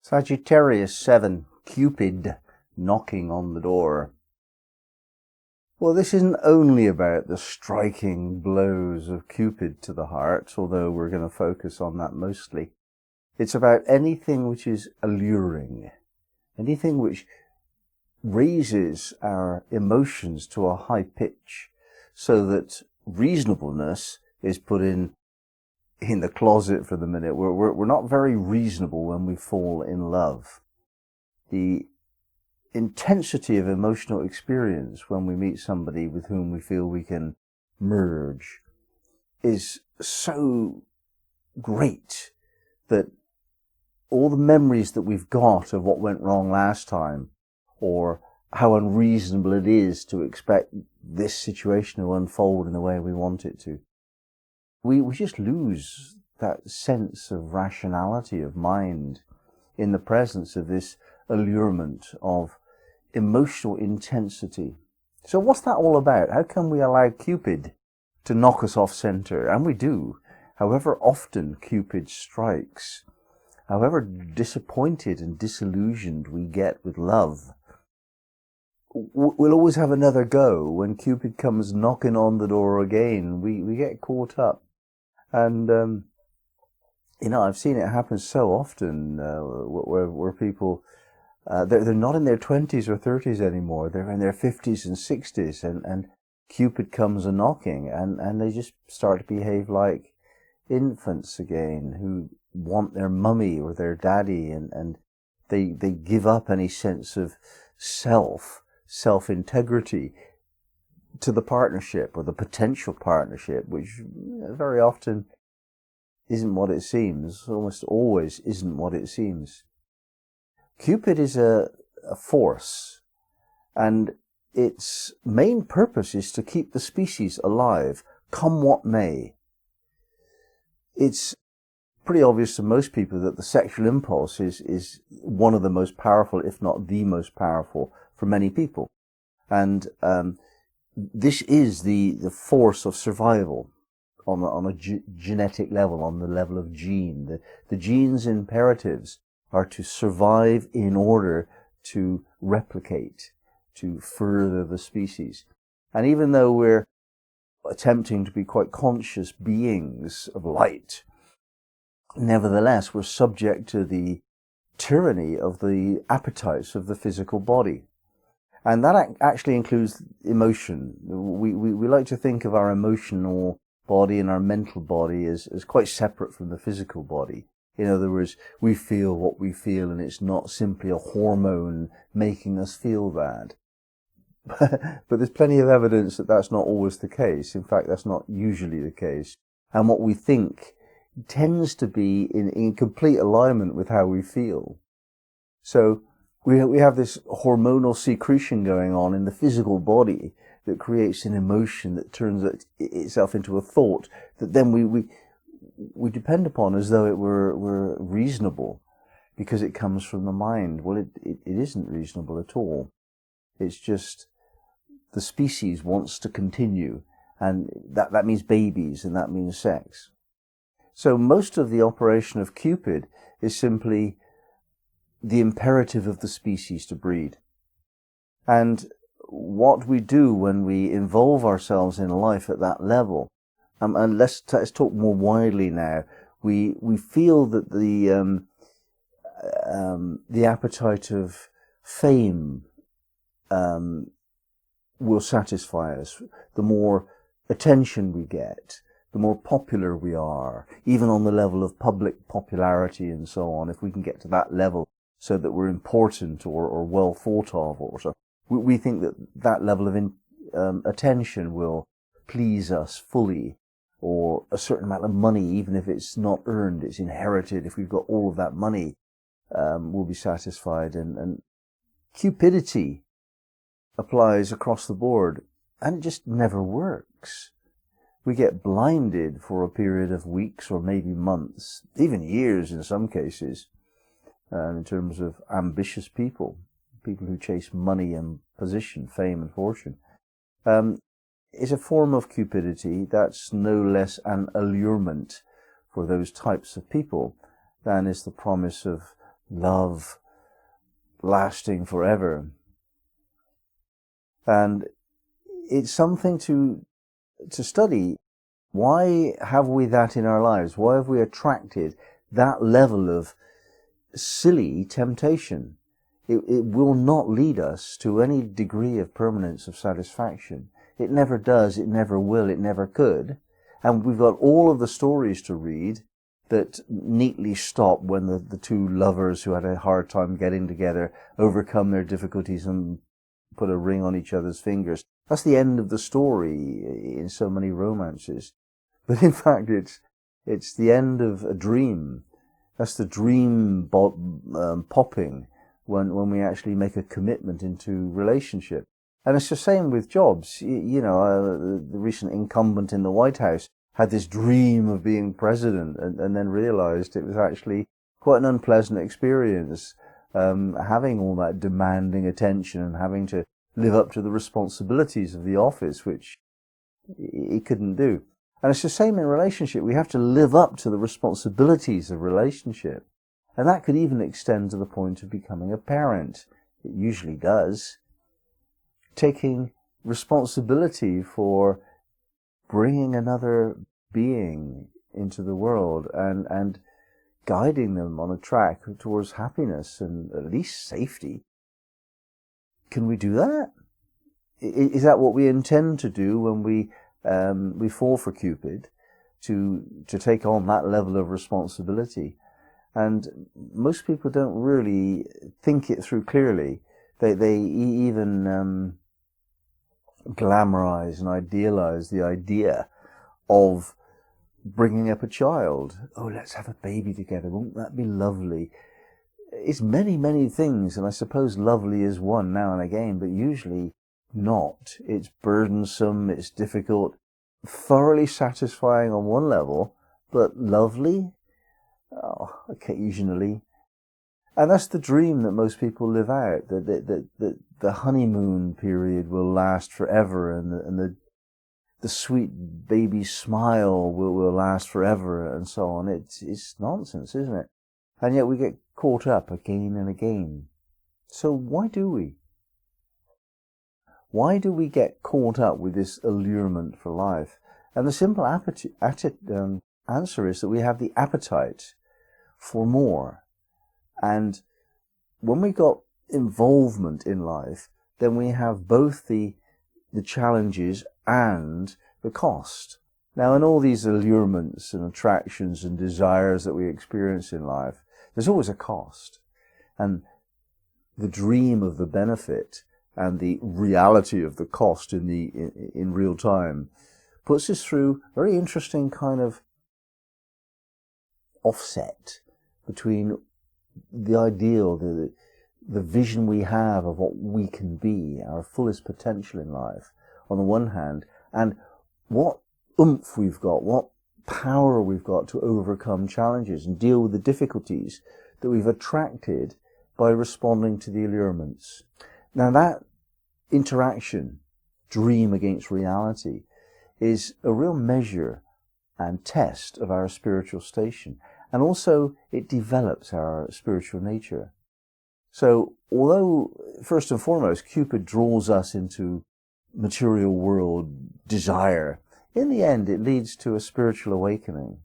Sagittarius 7, Cupid knocking on the door. Well, this isn't only about the striking blows of Cupid to the heart, although we're going to focus on that mostly. It's about anything which is alluring, anything which raises our emotions to a high pitch, so that reasonableness is put in the closet for the minute. We're not very reasonable when we fall in love. The intensity of emotional experience when we meet somebody with whom we feel we can merge is so great that all the memories that we've got of what went wrong last time, or how unreasonable it is to expect this situation to unfold in the way we want it to, we just lose that sense of rationality of mind in the presence of this allurement of emotional intensity. So what's that all about? How can we allow Cupid to knock us off center? And we do. However often Cupid strikes, however disappointed and disillusioned we get with love, we'll always have another go. When Cupid comes knocking on the door again, we get caught up. And, I've seen it happen so often, where people, they're not in their 20s or 30s anymore. They're in their 50s and 60s, and Cupid comes a-knocking, and they just start to behave like infants again, who want their mummy or their daddy, and they give up any sense of self-integrity to the partnership or the potential partnership, which very often isn't what it seems, almost always isn't what it seems. Cupid is a force, and its main purpose is to keep the species alive, come what may. It's pretty obvious to most people that the sexual impulse is one of the most powerful, if not the most powerful, for many people. And this is the force of survival on a genetic level, on the level of gene. The gene's imperatives are to survive in order to replicate, to further the species. And even though we're attempting to be quite conscious beings of light, nevertheless we're subject to the tyranny of the appetites of the physical body. And that actually includes emotion. We like to think of our emotional body and our mental body as quite separate from the physical body. In other words, we feel what we feel, and it's not simply a hormone making us feel that. But there's plenty of evidence that that's not always the case. In fact, that's not usually the case. And what we think tends to be in complete alignment with how we feel. So we have this hormonal secretion going on in the physical body that creates an emotion that turns itself into a thought that then we depend upon as though it were reasonable because it comes from the mind. Well, it isn't reasonable at all. It's just the species wants to continue, and that means babies, and that means sex. So most of the operation of Cupid is simply the imperative of the species to breed. And what we do when we involve ourselves in life at that level, and let's talk more widely now, we feel that the appetite of fame will satisfy us. The more attention we get, the more popular we are, even on the level of public popularity and so on. If we can get to that level so that we're important or well thought of, or so, we think that level of attention will please us fully, or a certain amount of money, even if it's not earned, it's inherited. If we've got all of that money, we'll be satisfied. And cupidity applies across the board, and it just never works. We get blinded for a period of weeks or maybe months, even years in some cases, in terms of ambitious people who chase money and position, fame and fortune. Is a form of cupidity that's no less an allurement for those types of people than is the promise of love lasting forever. And it's something to study. Why have we that in our lives? Why have we attracted that level of silly temptation? It will not lead us to any degree of permanence of satisfaction. It never does, it never will, it never could. And we've got all of the stories to read that neatly stop when the two lovers who had a hard time getting together overcome their difficulties and put a ring on each other's fingers. That's the end of the story in so many romances. But in fact, it's the end of a dream. That's the dream popping when we actually make a commitment into relationship. And it's the same with jobs. The recent incumbent in the White House had this dream of being president and then realized it was actually quite an unpleasant experience, having all that demanding attention and having to live up to the responsibilities of the office, which he couldn't do. And it's the same in relationship. We have to live up to the responsibilities of relationship. And that could even extend to the point of becoming a parent. It usually does. Taking responsibility for bringing another being into the world and guiding them on a track towards happiness and at least safety. Can we do that? Is that what we intend to do when we fall for Cupid, to take on that level of responsibility? And most people don't really think it through clearly. They even glamorize and idealize the idea of bringing up a child. Oh, let's have a baby together. Won't that be lovely? It's many, many things, and I suppose lovely is one now and again, but usually not. It's burdensome, it's difficult, thoroughly satisfying on one level, but lovely? Oh, occasionally. And that's the dream that most people live out, that the honeymoon period will last forever, and the sweet baby smile will last forever, and so on. It's nonsense, isn't it? And yet we get caught up again and again. So why do we? Why do we get caught up with this allurement for life? And the simple answer is that we have the appetite for more. And when we got involvement in life, then we have both the challenges and the cost. Now, in all these allurements and attractions and desires that we experience in life, there's always a cost. And the dream of the benefit and the reality of the cost in real time puts us through a very interesting kind of offset between the ideal, the vision we have of what we can be, our fullest potential in life, on the one hand, and what oomph we've got, what power we've got to overcome challenges and deal with the difficulties that we've attracted by responding to the allurements. Now that interaction, dream against reality, is a real measure and test of our spiritual station. And also it develops our spiritual nature. So although, first and foremost, Cupid draws us into material world desire, in the end it leads to a spiritual awakening.